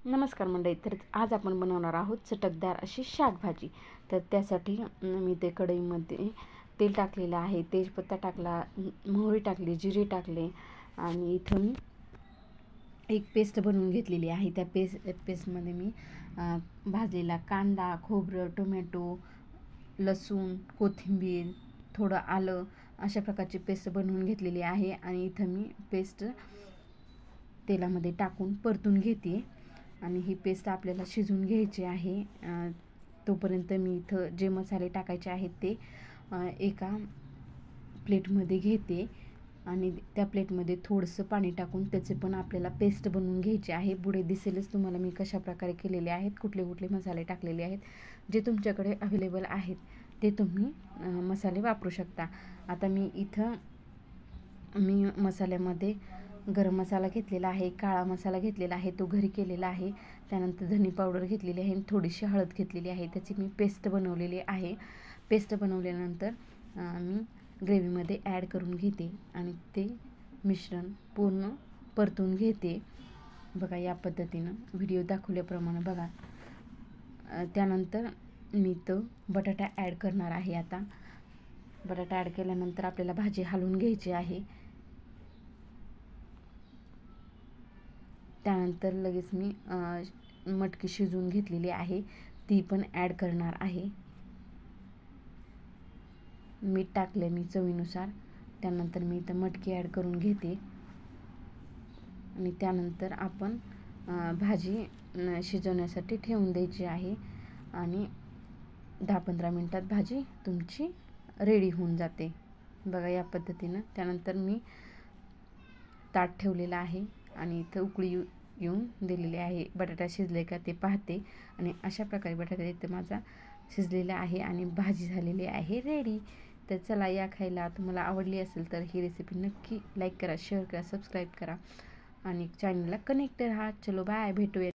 नमस्कार मंडळी. तर आज आपण बनवणार आहोत चटकदार अशी शाकभाजी. तर त्यासाठी मी ते कढईमध्ये तेल टाकलेलं आहे, तेजपत्ता टाकला, मोहरी टाकली, जिरे टाकले आणि इथं मी एक पेस्ट बनवून घेतलेली आहे. त्या पेस्टमध्ये मी भाजलेला कांदा, खोबरं, टोमॅटो, लसूण, कोथिंबीर, थोडं आलं अशा प्रकारची पेस्ट बनवून घेतलेली आहे. आणि इथं मी पेस्ट तेलामध्ये टाकून परतून घेते आणि ही पेस्ट आपल्याला शिजवून घ्यायची आहे. तोपर्यंत मी इथं जे मसाले टाकायचे आहेत ते एका प्लेटमध्ये घेते आणि त्या प्लेटमध्ये थोडंसं पाणी टाकून त्याचे पण आपल्याला पेस्ट बनवून घ्यायची आहे. पुढे दिसेलच तुम्हाला मी कशा प्रकारे केलेले आहेत, कुठले कुठले मसाले टाकलेले आहेत. जे तुमच्याकडे अवेलेबल आहेत ते तुम्ही मसाले वापरू शकता. आता मी इथं मसाल्यामध्ये गरम मसाला घेतलेला आहे, काळा मसाला घेतलेला आहे, तो घरी केलेला आहे. त्यानंतर धनी पावडर घेतलेली आहे, थोडीशी हळद घेतलेली आहे. त्याची मी पेस्ट बनवलेली आहे. पेस्ट बनवल्यानंतर मी ग्रेव्हीमध्ये ॲड करून घेते आणि ते मिश्रण पूर्ण परतून घेते. बघा या पद्धतीनं व्हिडिओ दाखवल्याप्रमाणे बघा. त्यानंतर मी तो बटाटा ॲड करणार आहे. आता बटाटा ॲड केल्यानंतर आपल्याला भाजी हलवून घ्यायची आहे. त्यानंतर लगेच मी मटकी शिजवून घेतलेली आहे ती पण ॲड करणार आहे. मीठ टाकले मी चवीनुसार. त्यानंतर मी इथं मटकी ॲड करून घेते आणि त्यानंतर आपण भाजी शिजवण्यासाठी ठेवून द्यायची आहे आणि 10-15 मिनटात भाजी तुमची रेडी होऊन जाते. बघा या पद्धतीनं. त्यानंतर मी ताट ठेवलेलं आहे आणि इथं उकळी येऊन दिलेली आहे. बटाटा शिजले का ते पाहते आणि अशा प्रकारे बटाटा इथं माझा शिजलेला आहे आणि भाजी झालेली आहे रेडी. तर चला या खायला. तुम्हाला आवडली असेल तर ही रेसिपी नक्की लाईक करा, शेअर करा, सबस्क्राईब करा आणि चॅनलला कनेक्ट राहा. चलो बाय, भेटूया.